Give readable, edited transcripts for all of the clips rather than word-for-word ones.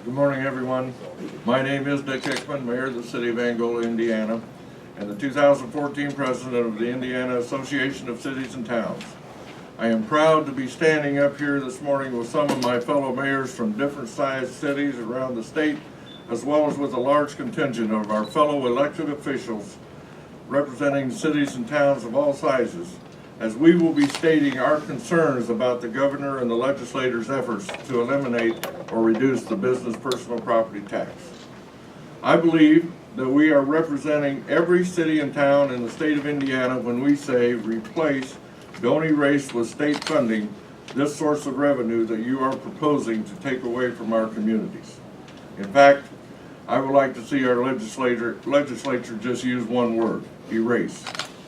Good morning, everyone. My name is Dick Hickman, Mayor of the City of Angola, Indiana, and the 2014 President of the Indiana Association of Cities and Towns. I am proud to be standing up here this morning with some of my fellow mayors from different sized cities around the state, as well as with a large contingent of our fellow elected officials representing cities and towns of all sizes, as we will be stating our concerns about the governor and the legislators' efforts to eliminate or reduce the business personal property tax. I believe that we are representing every city and town in the state of Indiana when we say replace, don't erase with state funding this source of revenue that you are proposing to take away from our communities. In fact, I would like to see our legislature just use one word: erase.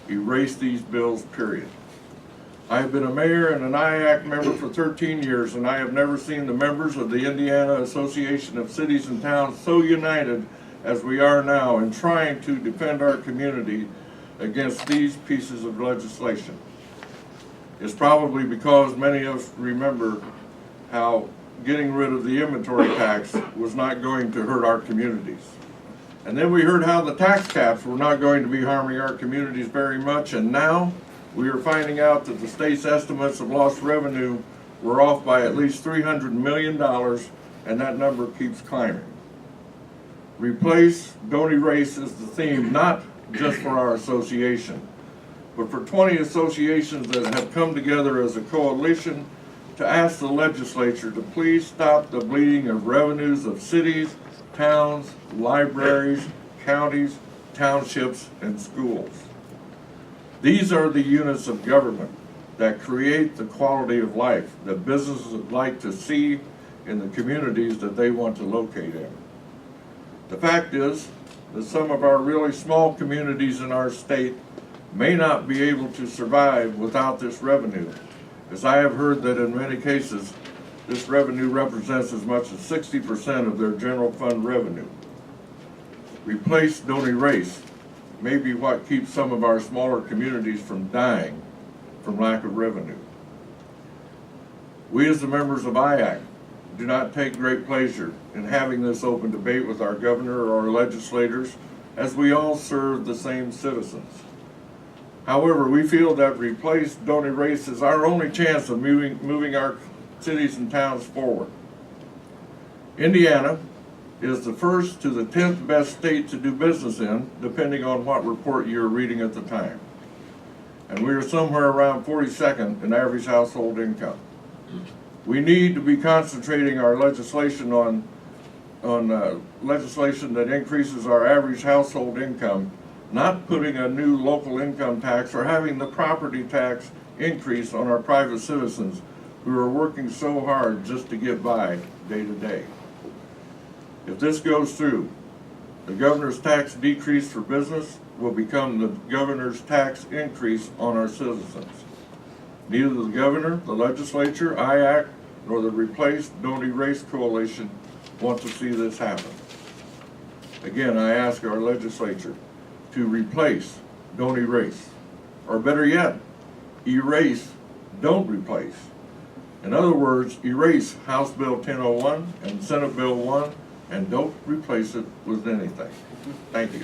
Erase these bills, period. I have been a mayor and an IACT member for 13 years, and I have never seen the members of the Indiana Association of Cities and Towns so united as we are now in trying to defend our community against these pieces of legislation. It's probably because many of us remember how getting rid of the inventory tax was not going to hurt our communities. And then we heard how the tax caps were not going to be harming our communities very much, and now we are finding out that the state's estimates of lost revenue were off by at least $300 million, and that number keeps climbing. Replace, don't erase is the theme, not just for our association, but for 20 associations that have come together as a coalition to ask the legislature to please stop the bleeding of revenues of cities, towns, libraries, counties, townships, and schools. These are the units of government that create the quality of life that businesses would like to see in the communities that they want to locate in. The fact is that some of our really small communities in our state may not be able to survive without this revenue, as I have heard that in many cases this revenue represents as much as 60% of their general fund revenue. Replace, don't erase may be what keeps some of our smaller communities from dying from lack of revenue. We as the members of IACT do not take great pleasure in having this open debate with our governor or our legislators, as we all serve the same citizens. However, we feel that replace, don't erase is our only chance of moving our cities and towns forward. Indiana is the first to the 10th best state to do business in, depending on what report you're reading at the time. And we are somewhere around 42nd in average household income. We need to be concentrating our legislation on legislation that increases our average household income, not putting a new local income tax or having the property tax increase on our private citizens who are working so hard just to get by day to day. If this goes through, the governor's tax decrease for business will become the governor's tax increase on our citizens. Neither the governor, the legislature, IACT, nor the Replace, Don't Erase Coalition want to see this happen. Again, I ask our legislature to replace, don't erase, or better yet, erase, don't replace. In other words, erase House Bill 1001 and Senate Bill 1 and don't replace it with anything. Thank you.